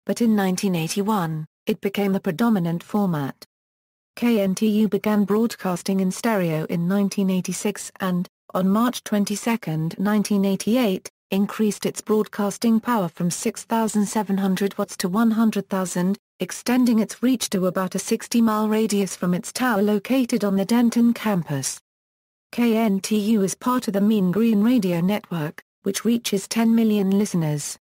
But in 1981, it became the predominant format. KNTU began broadcasting in stereo in 1986 and, on March 22, 1988, increased its broadcasting power from 6,700 watts to 100,000, extending its reach to about a 60-mile radius from its tower located on the Denton campus. KNTU is part of the Mean Green Radio Network, which reaches 10 million listeners.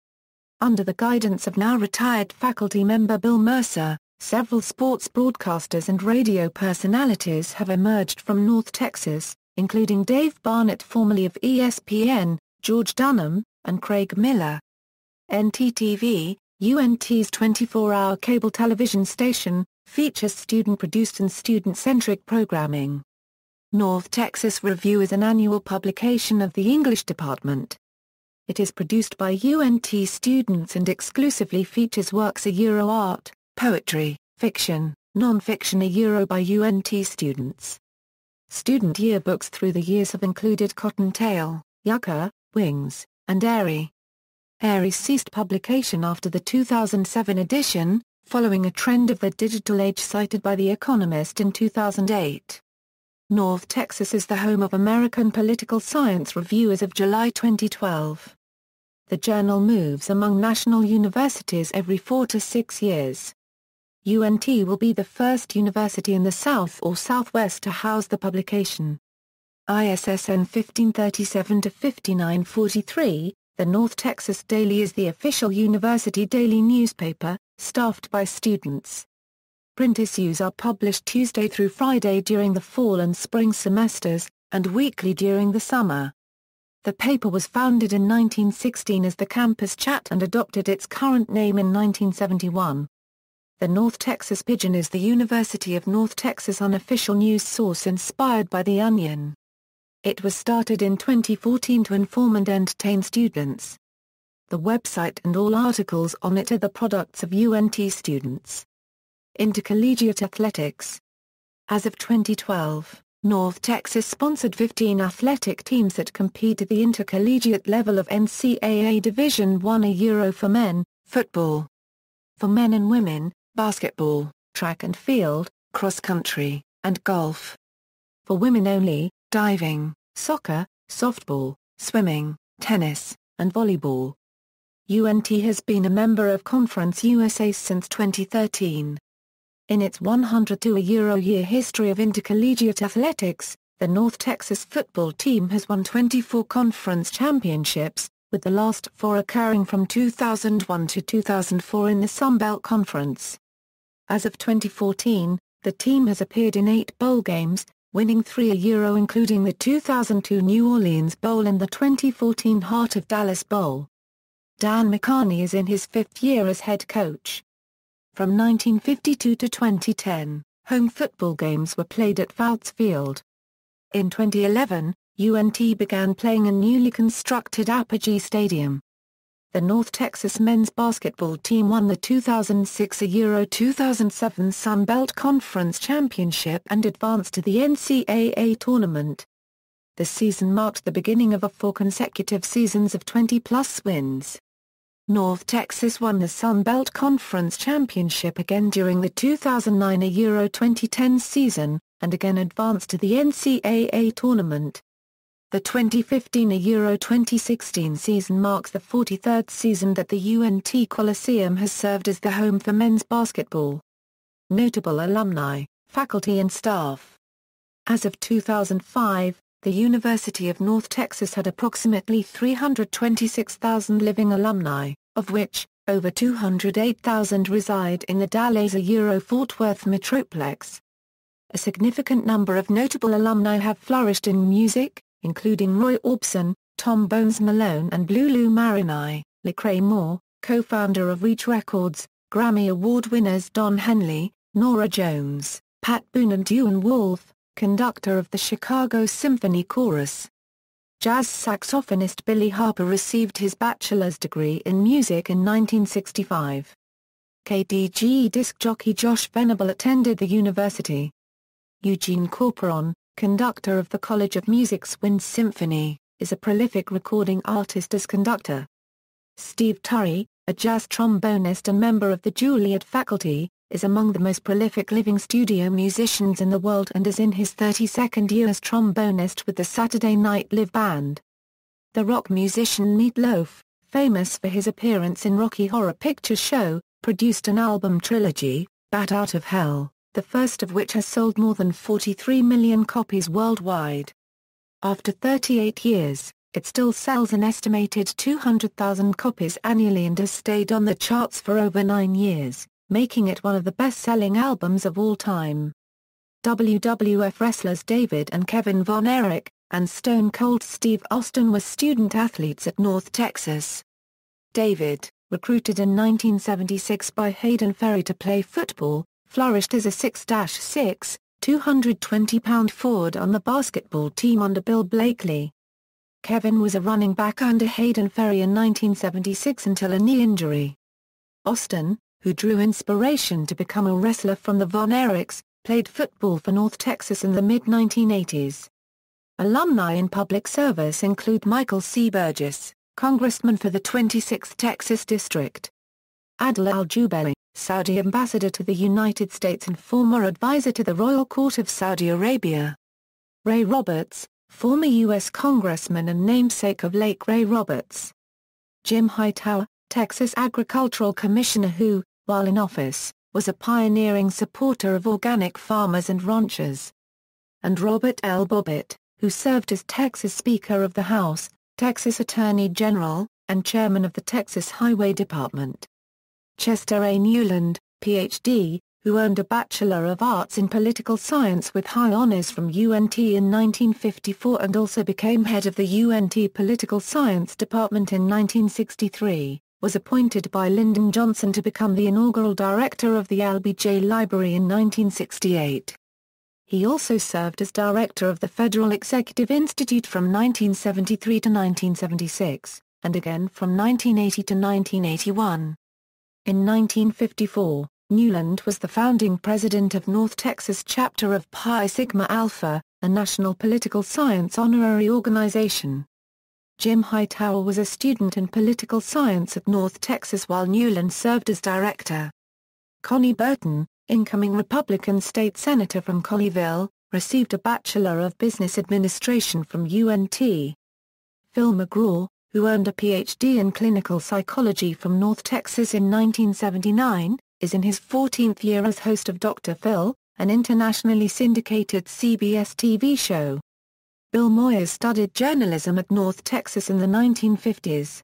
Under the guidance of now-retired faculty member Bill Mercer, several sports broadcasters and radio personalities have emerged from North Texas, including Dave Barnett, formerly of ESPN, George Dunham, and Craig Miller. NTTV, UNT's 24-hour cable television station, features student-produced and student-centric programming. North Texas Review is an annual publication of the English department. It is produced by UNT students and exclusively features works art, poetry, fiction, non-fiction by UNT students. Student yearbooks through the years have included Cottontail, Yucca, Wings, and Airy. Airy ceased publication after the 2007 edition, following a trend of the digital age cited by The Economist in 2008. North Texas is the home of American Political Science Review as of July 2012. The journal moves among national universities every 4 to 6 years. UNT will be the first university in the South or Southwest to house the publication. ISSN 1537-5943, the North Texas Daily is the official university daily newspaper, staffed by students. Print issues are published Tuesday through Friday during the fall and spring semesters, and weekly during the summer. The paper was founded in 1916 as the Campus Chat and adopted its current name in 1971. The North Texas Pigeon is the University of North Texas unofficial news source inspired by The Onion. It was started in 2014 to inform and entertain students. The website and all articles on it are the products of UNT students. Intercollegiate Athletics. As of 2012, North Texas sponsored 15 athletic teams that compete at the intercollegiate level of NCAA Division I for men, football. For men and women, basketball, track and field, cross-country, and golf. For women only, diving, soccer, softball, swimming, tennis, and volleyball. UNT has been a member of Conference USA since 2013. In its 102-year history of intercollegiate athletics, the North Texas football team has won 24 conference championships, with the last 4 occurring from 2001 to 2004 in the Sun Belt Conference. As of 2014, the team has appeared in 8 bowl games, winning 3 including the 2002 New Orleans Bowl and the 2014 Heart of Dallas Bowl. Dan McCarney is in his 5th year as head coach. From 1952 to 2010, home football games were played at Fouts Field. In 2011, UNT began playing in newly constructed Apogee Stadium. The North Texas men's basketball team won the 2006-2007 Sun Belt Conference Championship and advanced to the NCAA tournament. The season marked the beginning of 4 consecutive seasons of 20-plus wins. North Texas won the Sun Belt Conference Championship again during the 2009-2010 season, and again advanced to the NCAA tournament. The 2015-2016 season marks the 43rd season that the UNT Coliseum has served as the home for men's basketball. Notable alumni, faculty and staff. As of 2005, the University of North Texas had approximately 326,000 living alumni, of which, over 208,000 reside in the Dallas-Fort Worth metroplex. A significant number of notable alumni have flourished in music, including Roy Orbison, Tom Bones Malone and Lulu Marini, Lecrae Moore, co-founder of Reach Records, Grammy Award winners Don Henley, Norah Jones, Pat Boone and Ewan Wolf, conductor of the Chicago Symphony Chorus. Jazz saxophonist Billy Harper received his bachelor's degree in music in 1965. KDGE disc jockey Josh Venable attended the university. Eugene Corporon, conductor of the College of Music's Wind Symphony, is a prolific recording artist as conductor. Steve Turry, a jazz trombonist and member of the Juilliard faculty, is among the most prolific living studio musicians in the world and is in his 32nd year as trombonist with the Saturday Night Live band. The rock musician Meat Loaf, famous for his appearance in Rocky Horror Picture Show, produced an album trilogy, Bat Out of Hell, the first of which has sold more than 43 million copies worldwide. After 38 years, it still sells an estimated 200,000 copies annually and has stayed on the charts for over 9 years, making it one of the best-selling albums of all time. WWF wrestlers David and Kevin Von Erich, and Stone Cold Steve Austin were student athletes at North Texas. David, recruited in 1976 by Hayden Ferry to play football, flourished as a 6'6", 220-pound forward on the basketball team under Bill Blakely. Kevin was a running back under Hayden Ferry in 1976 until a knee injury. Austin, who drew inspiration to become a wrestler from the Von Erichs, played football for North Texas in the mid-1980s. Alumni in public service include Michael C. Burgess, congressman for the 26th Texas District. Adel al-Jubeiri, Saudi ambassador to the United States and former advisor to the Royal Court of Saudi Arabia. Ray Roberts, former U.S. congressman and namesake of Lake Ray Roberts. Jim Hightower, Texas agricultural commissioner who, while in office, was a pioneering supporter of organic farmers and ranchers. And Robert L. Bobbitt, who served as Texas Speaker of the House, Texas Attorney General, and Chairman of the Texas Highway Department. Chester A. Newland, Ph.D., who earned a Bachelor of Arts in Political Science with high honors from UNT in 1954 and also became head of the UNT Political Science Department in 1963, was appointed by Lyndon Johnson to become the inaugural director of the LBJ Library in 1968. He also served as director of the Federal Executive Institute from 1973 to 1976, and again from 1980 to 1981. In 1954, Newland was the founding president of North Texas chapter of Pi Sigma Alpha, a national political science honorary organization. Jim Hightower was a student in political science at North Texas while Newland served as director. Connie Burton, incoming Republican state senator from Colleyville, received a Bachelor of Business Administration from UNT. Phil McGraw, who earned a Ph.D. in clinical psychology from North Texas in 1979, is in his 14th year as host of Dr. Phil, an internationally syndicated CBS TV show. Bill Moyers studied journalism at North Texas in the 1950s.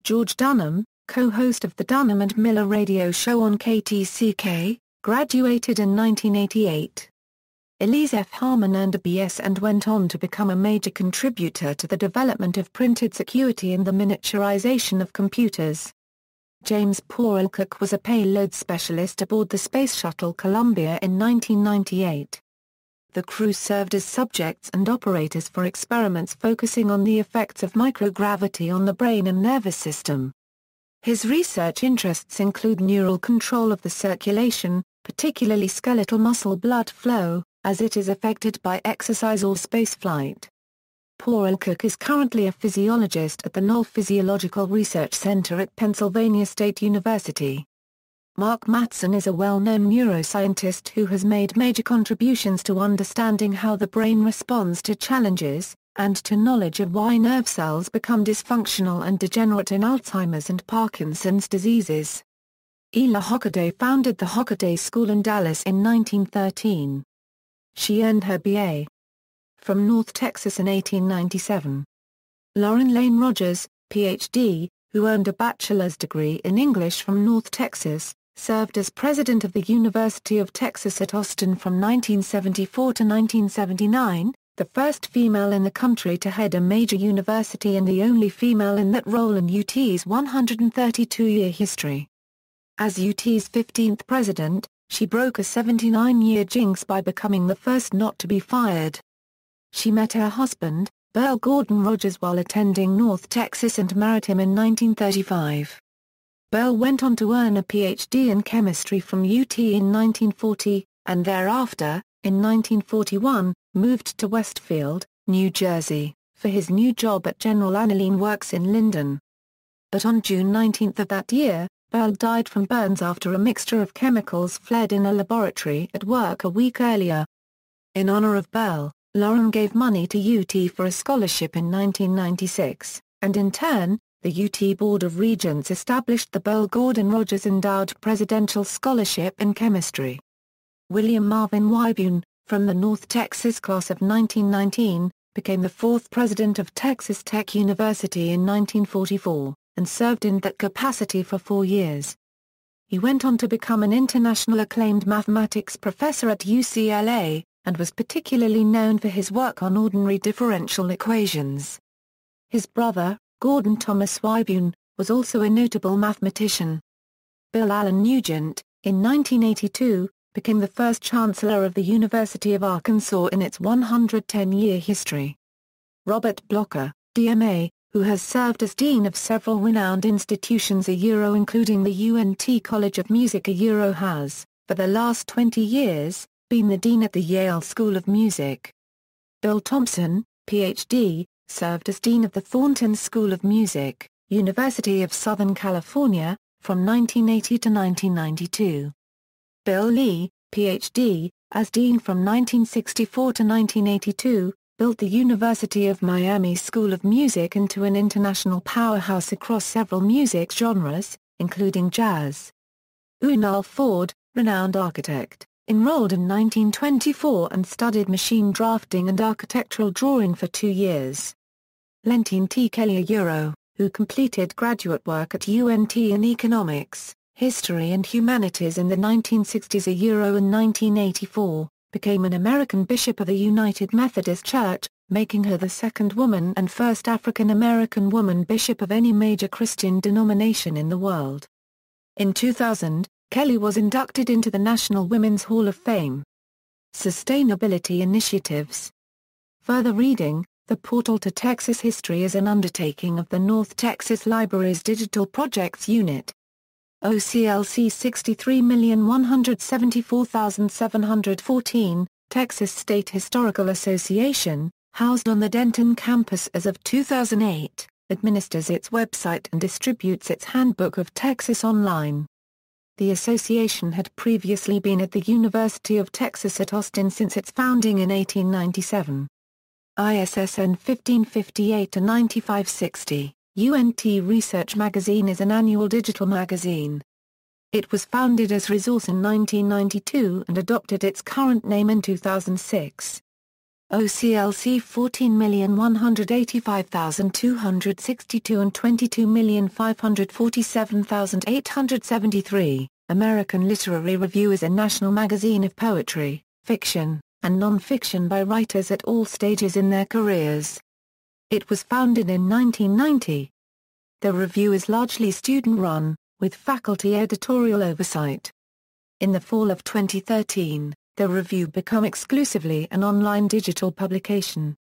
George Dunham, co-host of the Dunham and Miller radio show on KTCK, graduated in 1988. Elise F. Harmon earned a B.S. and went on to become a major contributor to the development of printed circuitry and the miniaturization of computers. James Porelcook was a payload specialist aboard the Space Shuttle Columbia in 1998. The crew served as subjects and operators for experiments focusing on the effects of microgravity on the brain and nervous system. His research interests include neural control of the circulation, particularly skeletal muscle blood flow, as it is affected by exercise or spaceflight. Porelcook is currently a physiologist at the Knoll Physiological Research Center at Pennsylvania State University. Mark Mattson is a well-known neuroscientist who has made major contributions to understanding how the brain responds to challenges, and to knowledge of why nerve cells become dysfunctional and degenerate in Alzheimer's and Parkinson's diseases. Ela Hockaday founded the Hockaday School in Dallas in 1913. She earned her B.A. from North Texas in 1897. Lauren Lane Rogers, Ph.D., who earned a bachelor's degree in English from North Texas, served as president of the University of Texas at Austin from 1974 to 1979, the first female in the country to head a major university and the only female in that role in UT's 132-year history. As UT's 15th president, she broke a 79-year jinx by becoming the first not to be fired. She met her husband, Burl Gordon Rogers, while attending North Texas and married him in 1935. Burl went on to earn a Ph.D. in chemistry from UT in 1940, and thereafter, in 1941, moved to Westfield, New Jersey, for his new job at General Aniline Works in Linden. but on June 19 of that year, Bell died from burns after a mixture of chemicals fled in a laboratory at work a week earlier. In honor of Bell, Loren gave money to UT for a scholarship in 1996, and in turn, the UT Board of Regents established the Bell-Gordon Rogers Endowed Presidential Scholarship in Chemistry. William Marvin Wybune, from the North Texas class of 1919, became the fourth president of Texas Tech University in 1944, and served in that capacity for 4 years. He went on to become an international acclaimed mathematics professor at UCLA, and was particularly known for his work on ordinary differential equations. His brother, Gordon Thomas Wybune, was also a notable mathematician. Bill Allen Nugent, in 1982, became the first chancellor of the University of Arkansas in its 110-year history. Robert Blocker, DMA, who has served as dean of several renowned institutions including the UNT College of Music has, for the last 20 years, been the dean at the Yale School of Music. Bill Thompson, Ph.D., served as dean of the Thornton School of Music, University of Southern California, from 1980 to 1992. Bill Lee, Ph.D., as dean from 1964 to 1982, built the University of Miami School of Music into an international powerhouse across several music genres, including jazz. Unal Ford, renowned architect, enrolled in 1924 and studied machine drafting and architectural drawing for 2 years. Lentin T. Kelly, who completed graduate work at UNT in economics, history and humanities in the 1960s in 1984, became an American bishop of the United Methodist Church, making her the second woman and first African-American woman bishop of any major Christian denomination in the world. In 2000, Kelly was inducted into the National Women's Hall of Fame. Sustainability initiatives. Further reading: The Portal to Texas History is an undertaking of the North Texas Library's Digital Projects Unit. OCLC 63,174,714, Texas State Historical Association, housed on the Denton campus as of 2008, administers its website and distributes its Handbook of Texas online. The association had previously been at the University of Texas at Austin since its founding in 1897. ISSN 1558-9560. UNT Research Magazine is an annual digital magazine. It was founded as Resource in 1992 and adopted its current name in 2006. OCLC 14,185,262 and 22,547,873. American Literary Review is a national magazine of poetry, fiction, and non-fiction by writers at all stages in their careers. It was founded in 1990. The review is largely student-run, with faculty editorial oversight. In the fall of 2013, the review became exclusively an online digital publication.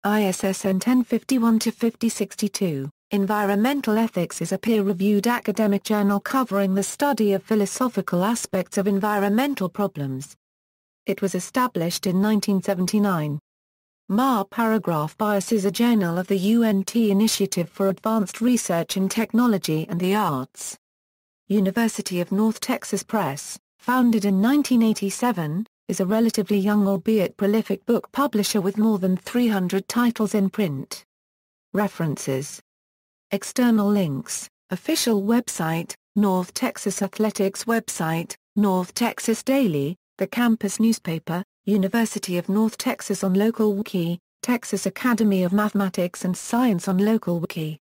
ISSN 1051-5062, Environmental Ethics is a peer-reviewed academic journal covering the study of philosophical aspects of environmental problems. It was established in 1979. Paragraph Bias is a journal of the UNT Initiative for Advanced Research in Technology and the Arts. University of North Texas Press, founded in 1987, is a relatively young albeit prolific book publisher with more than 300 titles in print. References. External links: official website, North Texas Athletics website, North Texas Daily, the campus newspaper, University of North Texas on Local Wiki, Texas Academy of Mathematics and Science on Local Wiki.